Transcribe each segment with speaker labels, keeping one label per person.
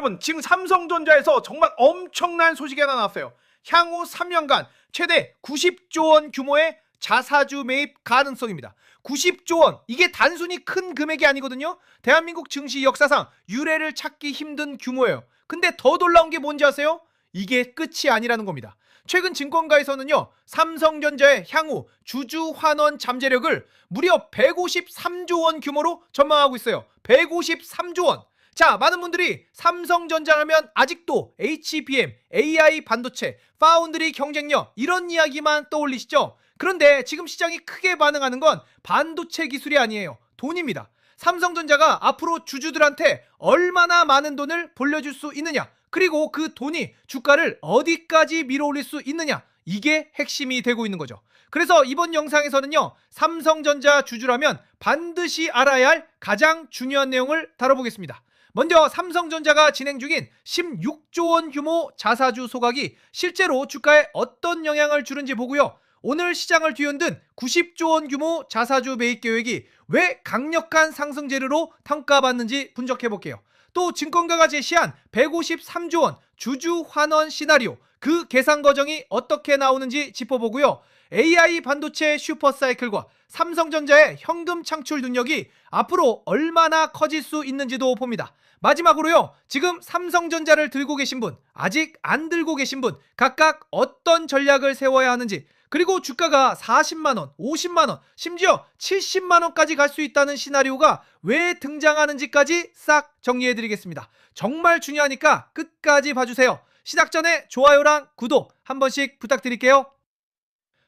Speaker 1: 여러분, 지금 삼성전자에서 정말 엄청난 소식이 하나 나왔어요. 향후 3년간 최대 90조 원 규모의 자사주 매입 가능성입니다. 90조 원, 이게 단순히 큰 금액이 아니거든요. 대한민국 증시 역사상 유례를 찾기 힘든 규모예요. 근데 더 놀라운 게 뭔지 아세요? 이게 끝이 아니라는 겁니다. 최근 증권가에서는요, 삼성전자의 향후 주주 환원 잠재력을 무려 153조 원 규모로 전망하고 있어요. 153조 원. 자, 많은 분들이 삼성전자 하면 아직도 HBM, AI 반도체, 파운드리 경쟁력 이런 이야기만 떠올리시죠? 그런데 지금 시장이 크게 반응하는 건 반도체 기술이 아니에요. 돈입니다. 삼성전자가 앞으로 주주들한테 얼마나 많은 돈을 돌려줄 수 있느냐, 그리고 그 돈이 주가를 어디까지 밀어올릴 수 있느냐, 이게 핵심이 되고 있는 거죠. 그래서 이번 영상에서는요, 삼성전자 주주라면 반드시 알아야 할 가장 중요한 내용을 다뤄보겠습니다. 먼저 삼성전자가 진행 중인 16조 원 규모 자사주 소각이 실제로 주가에 어떤 영향을 주는지 보고요, 오늘 시장을 뒤흔든 90조 원 규모 자사주 매입 계획이 왜 강력한 상승 재료로 평가받는지 분석해볼게요. 또 증권가가 제시한 153조 원 주주 환원 시나리오, 그 계산 과정이 어떻게 나오는지 짚어보고요, AI 반도체 슈퍼사이클과 삼성전자의 현금 창출 능력이 앞으로 얼마나 커질 수 있는지도 봅니다. 마지막으로요, 지금 삼성전자를 들고 계신 분, 아직 안 들고 계신 분, 각각 어떤 전략을 세워야 하는지, 그리고 주가가 40만원, 50만원, 심지어 70만원까지 갈 수 있다는 시나리오가 왜 등장하는지까지 싹 정리해드리겠습니다. 정말 중요하니까 끝까지 봐주세요. 시작 전에 좋아요랑 구독 한 번씩 부탁드릴게요.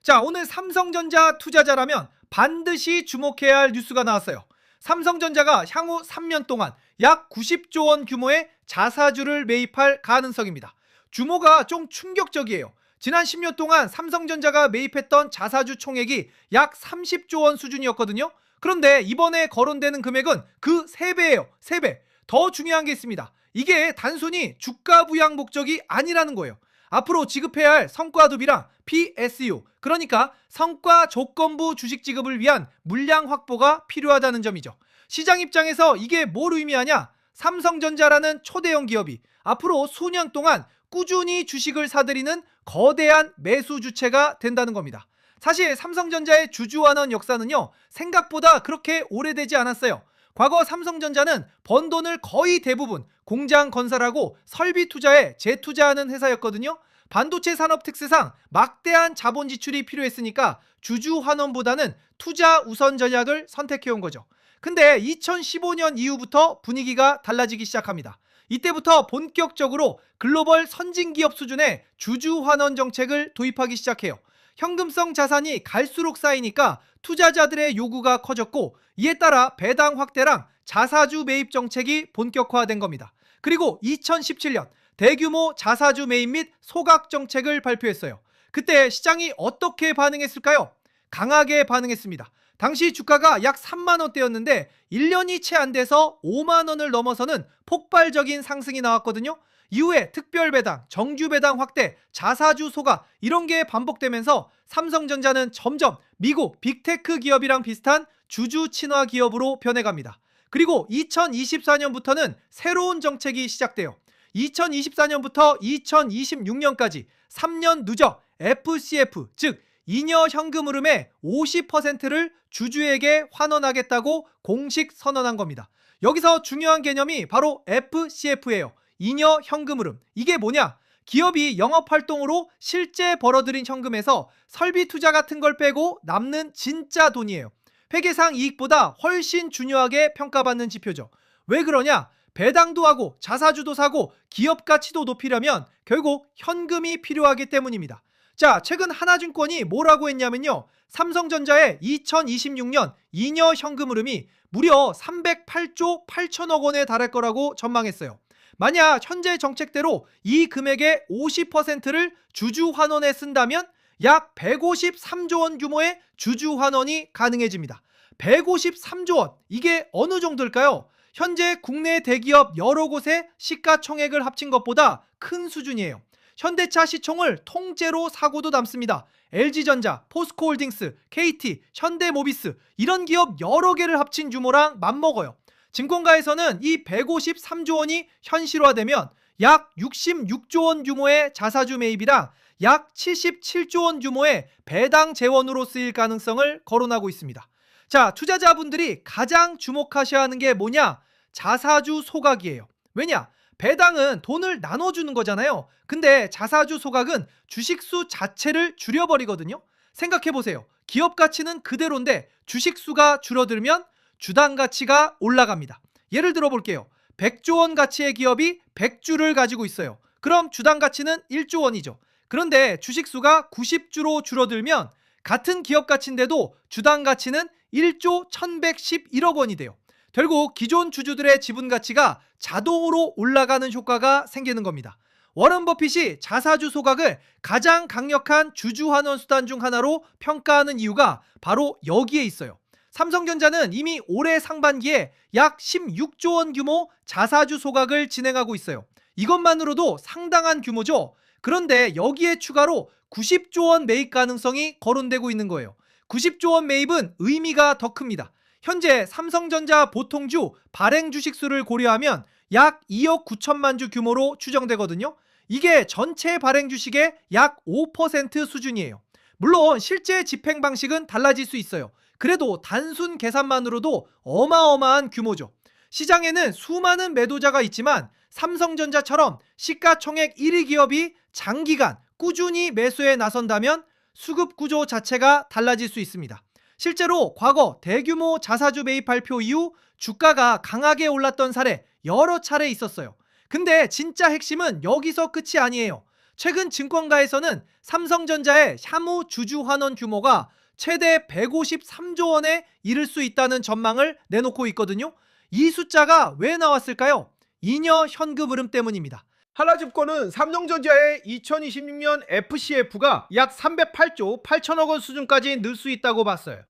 Speaker 1: 자, 오늘 삼성전자 투자자라면 반드시 주목해야 할 뉴스가 나왔어요. 삼성전자가 향후 3년 동안 약 90조 원 규모의 자사주를 매입할 가능성입니다. 규모가 좀 충격적이에요. 지난 10년 동안 삼성전자가 매입했던 자사주 총액이 약 30조 원 수준이었거든요. 그런데 이번에 거론되는 금액은 그 3배예요. 3배. 더 중요한 게 있습니다. 이게 단순히 주가 부양 목적이 아니라는 거예요. 앞으로 지급해야 할 성과 도비랑 PSU, 그러니까 성과 조건부 주식 지급을 위한 물량 확보가 필요하다는 점이죠. 시장 입장에서 이게 뭘 의미하냐? 삼성전자라는 초대형 기업이 앞으로 수년 동안 꾸준히 주식을 사들이는 거대한 매수 주체가 된다는 겁니다. 사실 삼성전자의 주주 환원 역사는요, 생각보다 그렇게 오래되지 않았어요. 과거 삼성전자는 번 돈을 거의 대부분 공장 건설하고 설비 투자에 재투자하는 회사였거든요. 반도체 산업 특성상 막대한 자본 지출이 필요했으니까 주주 환원보다는 투자 우선 전략을 선택해온 거죠. 근데 2015년 이후부터 분위기가 달라지기 시작합니다. 이때부터 본격적으로 글로벌 선진기업 수준의 주주 환원 정책을 도입하기 시작해요. 현금성 자산이 갈수록 쌓이니까 투자자들의 요구가 커졌고, 이에 따라 배당 확대랑 자사주 매입 정책이 본격화된 겁니다. 그리고 2017년 대규모 자사주 매입 및 소각 정책을 발표했어요. 그때 시장이 어떻게 반응했을까요? 강하게 반응했습니다. 당시 주가가 약 3만원대였는데 1년이 채 안 돼서 5만원을 넘어서는 폭발적인 상승이 나왔거든요. 이후에 특별배당, 정규배당 확대, 자사주 소각 이런 게 반복되면서 삼성전자는 점점 미국 빅테크 기업이랑 비슷한 주주 친화 기업으로 변해갑니다. 그리고 2024년부터는 새로운 정책이 시작돼요. 2024년부터 2026년까지 3년 누적 FCF, 즉 잉여 현금 흐름의 50%를 주주에게 환원하겠다고 공식 선언한 겁니다. 여기서 중요한 개념이 바로 FCF예요. 잉여 현금 흐름. 이게 뭐냐? 기업이 영업활동으로 실제 벌어들인 현금에서 설비 투자 같은 걸 빼고 남는 진짜 돈이에요. 회계상 이익보다 훨씬 중요하게 평가받는 지표죠. 왜 그러냐? 배당도 하고 자사주도 사고 기업 가치도 높이려면 결국 현금이 필요하기 때문입니다. 자, 최근 하나증권이 뭐라고 했냐면요, 삼성전자의 2026년 잉여 현금 흐름이 무려 308조 8천억 원에 달할 거라고 전망했어요. 만약 현재 정책대로 이 금액의 50%를 주주 환원에 쓴다면 약 153조 원 규모의 주주 환원이 가능해집니다. 153조 원, 이게 어느 정도일까요? 현재 국내 대기업 여러 곳의 시가총액을 합친 것보다 큰 수준이에요. 현대차 시총을 통째로 사고도 남습니다. LG전자, 포스코홀딩스, KT, 현대모비스 이런 기업 여러 개를 합친 규모랑 맞먹어요. 증권가에서는 이 153조 원이 현실화되면 약 66조 원 규모의 자사주 매입이랑 약 77조 원 규모의 배당 재원으로 쓰일 가능성을 거론하고 있습니다. 자, 투자자분들이 가장 주목하셔야 하는 게 뭐냐? 자사주 소각이에요. 왜냐? 배당은 돈을 나눠주는 거잖아요. 근데 자사주 소각은 주식수 자체를 줄여버리거든요. 생각해보세요. 기업 가치는 그대로인데 주식수가 줄어들면 주당 가치가 올라갑니다. 예를 들어 볼게요. 100조 원 가치의 기업이 100주를 가지고 있어요. 그럼 주당 가치는 1조 원이죠. 그런데 주식수가 90주로 줄어들면 같은 기업 가치인데도 주당 가치는 1조 1111억 원이 돼요. 결국 기존 주주들의 지분 가치가 자동으로 올라가는 효과가 생기는 겁니다. 워런 버핏이 자사주 소각을 가장 강력한 주주 환원 수단 중 하나로 평가하는 이유가 바로 여기에 있어요. 삼성전자는 이미 올해 상반기에 약 16조 원 규모 자사주 소각을 진행하고 있어요. 이것만으로도 상당한 규모죠. 그런데 여기에 추가로 90조 원 매입 가능성이 거론되고 있는 거예요. 90조 원 매입은 의미가 더 큽니다. 현재 삼성전자 보통주 발행 주식수를 고려하면 약 2억 9천만 주 규모로 추정되거든요. 이게 전체 발행 주식의 약 5% 수준이에요. 물론 실제 집행 방식은 달라질 수 있어요. 그래도 단순 계산만으로도 어마어마한 규모죠. 시장에는 수많은 매도자가 있지만 삼성전자처럼 시가총액 1위 기업이 장기간 꾸준히 매수에 나선다면 수급 구조 자체가 달라질 수 있습니다. 실제로 과거 대규모 자사주 매입 발표 이후 주가가 강하게 올랐던 사례 여러 차례 있었어요. 근데 진짜 핵심은 여기서 끝이 아니에요. 최근 증권가에서는 삼성전자의 향후 주주 환원 규모가 최대 153조 원에 이를 수 있다는 전망을 내놓고 있거든요. 이 숫자가 왜 나왔을까요? 잉여 현금 흐름 때문입니다. 한라증권은 삼성전자의 2026년 FCF가 약 308조 8천억 원 수준까지 늘 수 있다고 봤어요.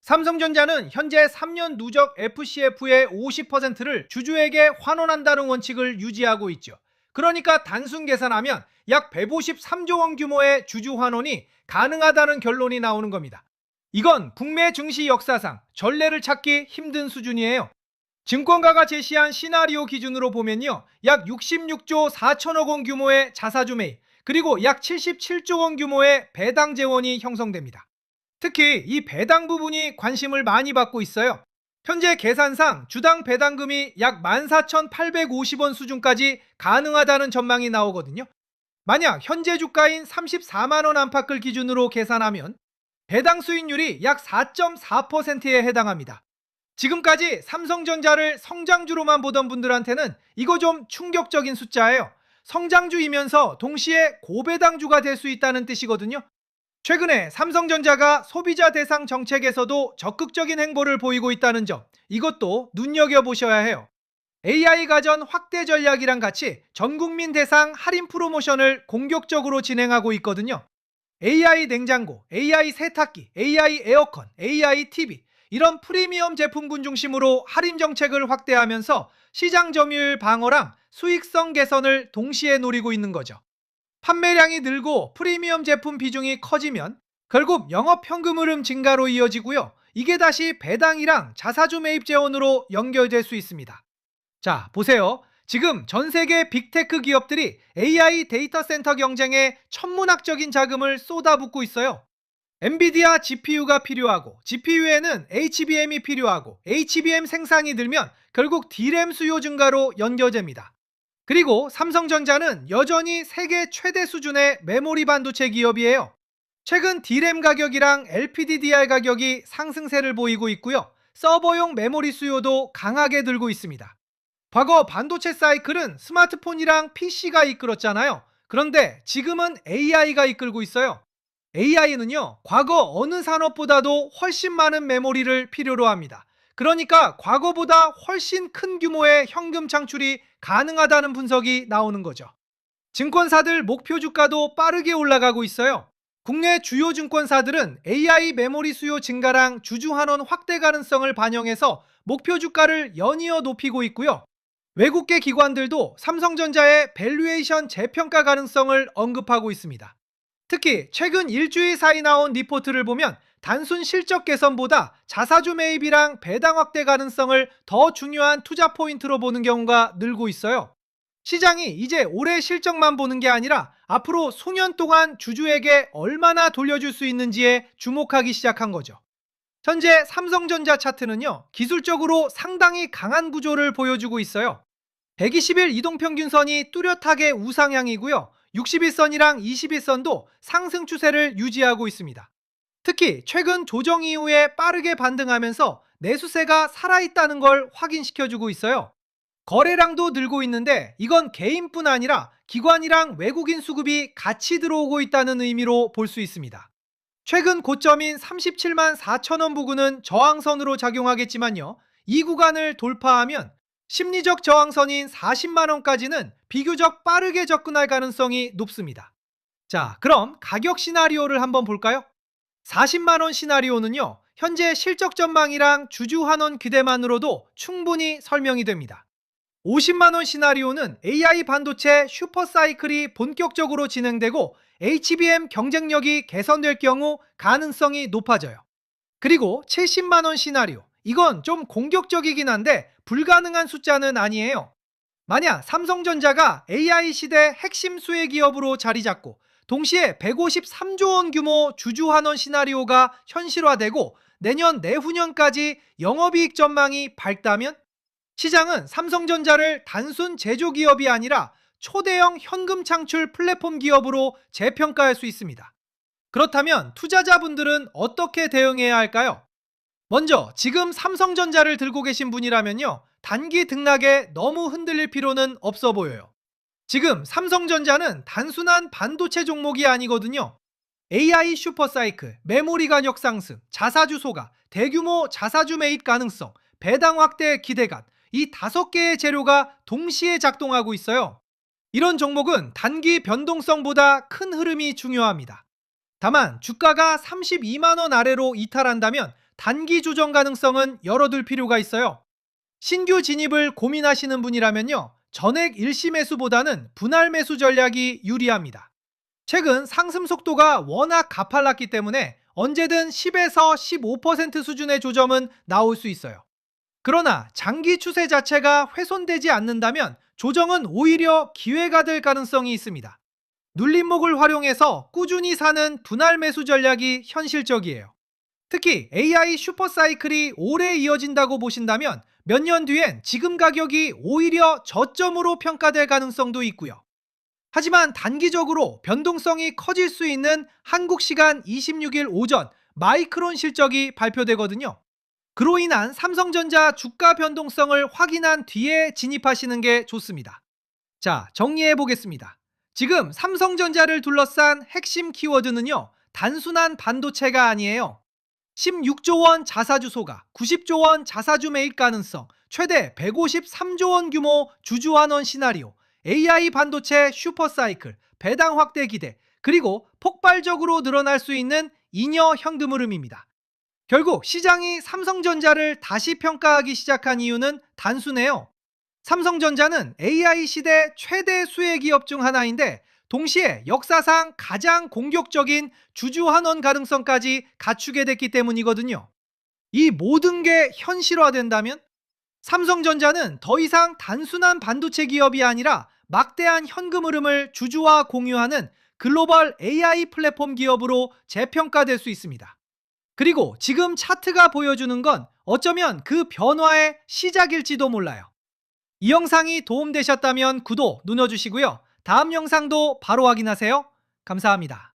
Speaker 1: 삼성전자는 현재 3년 누적 FCF의 50%를 주주에게 환원한다는 원칙을 유지하고 있죠. 그러니까 단순 계산하면 약 153조 원 규모의 주주 환원이 가능하다는 결론이 나오는 겁니다. 이건 국내 증시 역사상 전례를 찾기 힘든 수준이에요. 증권가가 제시한 시나리오 기준으로 보면요, 약 66조 4천억 원 규모의 자사주 매입, 그리고 약 77조 원 규모의 배당 재원이 형성됩니다. 특히 이 배당 부분이 관심을 많이 받고 있어요. 현재 계산상 주당 배당금이 약 14,850원 수준까지 가능하다는 전망이 나오거든요. 만약 현재 주가인 34만원 안팎을 기준으로 계산하면 배당 수익률이 약 4.4%에 해당합니다. 지금까지 삼성전자를 성장주로만 보던 분들한테는 이거 좀 충격적인 숫자예요. 성장주이면서 동시에 고배당주가 될 수 있다는 뜻이거든요. 최근에 삼성전자가 소비자 대상 정책에서도 적극적인 행보를 보이고 있다는 점, 이것도 눈여겨보셔야 해요. AI 가전 확대 전략이랑 같이 전국민 대상 할인 프로모션을 공격적으로 진행하고 있거든요. AI 냉장고, AI 세탁기, AI 에어컨, AI TV 이런 프리미엄 제품군 중심으로 할인 정책을 확대하면서 시장 점유율 방어랑 수익성 개선을 동시에 노리고 있는 거죠. 판매량이 늘고 프리미엄 제품 비중이 커지면 결국 영업 현금 흐름 증가로 이어지고요. 이게 다시 배당이랑 자사주 매입 재원으로 연결될 수 있습니다. 자, 보세요. 지금 전 세계 빅테크 기업들이 AI 데이터 센터 경쟁에 천문학적인 자금을 쏟아붓고 있어요. 엔비디아 GPU가 필요하고 GPU에는 HBM이 필요하고 HBM 생산이 늘면 결국 D램 수요 증가로 연결됩니다. 그리고 삼성전자는 여전히 세계 최대 수준의 메모리 반도체 기업이에요. 최근 D램 가격이랑 LPDDR 가격이 상승세를 보이고 있고요. 서버용 메모리 수요도 강하게 늘고 있습니다. 과거 반도체 사이클은 스마트폰이랑 PC가 이끌었잖아요. 그런데 지금은 AI가 이끌고 있어요. AI는요, 과거 어느 산업보다도 훨씬 많은 메모리를 필요로 합니다. 그러니까 과거보다 훨씬 큰 규모의 현금 창출이 가능하다는 분석이 나오는 거죠. 증권사들 목표 주가도 빠르게 올라가고 있어요. 국내 주요 증권사들은 AI 메모리 수요 증가랑 주주 환원 확대 가능성을 반영해서 목표 주가를 연이어 높이고 있고요. 외국계 기관들도 삼성전자의 밸류에이션 재평가 가능성을 언급하고 있습니다. 특히 최근 일주일 사이 나온 리포트를 보면 단순 실적 개선보다 자사주 매입이랑 배당 확대 가능성을 더 중요한 투자 포인트로 보는 경우가 늘고 있어요. 시장이 이제 올해 실적만 보는 게 아니라 앞으로 수년 동안 주주에게 얼마나 돌려줄 수 있는지에 주목하기 시작한 거죠. 현재 삼성전자 차트는요, 기술적으로 상당히 강한 구조를 보여주고 있어요. 120일 이동평균선이 뚜렷하게 우상향이고요. 60일선이랑 20일선도 상승 추세를 유지하고 있습니다. 특히 최근 조정 이후에 빠르게 반등하면서 매수세가 살아있다는 걸 확인시켜주고 있어요. 거래량도 늘고 있는데 이건 개인뿐 아니라 기관이랑 외국인 수급이 같이 들어오고 있다는 의미로 볼 수 있습니다. 최근 고점인 37만 4천 원 부근은 저항선으로 작용하겠지만요. 이 구간을 돌파하면 심리적 저항선인 40만 원까지는 비교적 빠르게 접근할 가능성이 높습니다. 자, 그럼 가격 시나리오를 한번 볼까요? 40만 원 시나리오는요, 현재 실적 전망이랑 주주 환원 기대만으로도 충분히 설명이 됩니다. 50만 원 시나리오는 AI 반도체 슈퍼사이클이 본격적으로 진행되고 HBM 경쟁력이 개선될 경우 가능성이 높아져요. 그리고 70만 원 시나리오, 이건 좀 공격적이긴 한데 불가능한 숫자는 아니에요. 만약 삼성전자가 AI 시대 핵심 수혜 기업으로 자리 잡고 동시에 153조 원 규모 주주 환원 시나리오가 현실화되고 내년 내후년까지 영업이익 전망이 밝다면 시장은 삼성전자를 단순 제조기업이 아니라 초대형 현금 창출 플랫폼 기업으로 재평가할 수 있습니다. 그렇다면 투자자분들은 어떻게 대응해야 할까요? 먼저 지금 삼성전자를 들고 계신 분이라면요, 단기 등락에 너무 흔들릴 필요는 없어 보여요. 지금 삼성전자는 단순한 반도체 종목이 아니거든요. AI 슈퍼사이클, 메모리 가격 상승, 자사주 소가, 대규모 자사주 매입 가능성, 배당 확대 기대감, 이 5개의 재료가 동시에 작동하고 있어요. 이런 종목은 단기 변동성보다 큰 흐름이 중요합니다. 다만 주가가 32만 원 아래로 이탈한다면 단기 조정 가능성은 열어둘 필요가 있어요. 신규 진입을 고민하시는 분이라면요, 전액 일시 매수보다는 분할 매수 전략이 유리합니다. 최근 상승 속도가 워낙 가팔랐기 때문에 언제든 10에서 15% 수준의 조정은 나올 수 있어요. 그러나 장기 추세 자체가 훼손되지 않는다면 조정은 오히려 기회가 될 가능성이 있습니다. 눌림목을 활용해서 꾸준히 사는 분할 매수 전략이 현실적이에요. 특히 AI 슈퍼사이클이 오래 이어진다고 보신다면 몇 년 뒤엔 지금 가격이 오히려 저점으로 평가될 가능성도 있고요. 하지만 단기적으로 변동성이 커질 수 있는 한국 시간 26일 오전 마이크론 실적이 발표되거든요. 그로 인한 삼성전자 주가 변동성을 확인한 뒤에 진입하시는 게 좋습니다. 자, 정리해 보겠습니다. 지금 삼성전자를 둘러싼 핵심 키워드는요, 단순한 반도체가 아니에요. 16조 원 자사주 소가, 90조 원 자사주 매입 가능성, 최대 153조 원 규모 주주 환원 시나리오, AI 반도체 슈퍼사이클, 배당 확대 기대, 그리고 폭발적으로 늘어날 수 있는 잉여 현금 흐름입니다. 결국 시장이 삼성전자를 다시 평가하기 시작한 이유는 단순해요. 삼성전자는 AI 시대 최대 수혜 기업 중 하나인데 동시에 역사상 가장 공격적인 주주 환원 가능성까지 갖추게 됐기 때문이거든요. 이 모든 게 현실화된다면 삼성전자는 더 이상 단순한 반도체 기업이 아니라 막대한 현금 흐름을 주주와 공유하는 글로벌 AI 플랫폼 기업으로 재평가될 수 있습니다. 그리고 지금 차트가 보여주는 건 어쩌면 그 변화의 시작일지도 몰라요. 이 영상이 도움되셨다면 구독 눌러주시고요. 다음 영상도 바로 확인하세요. 감사합니다.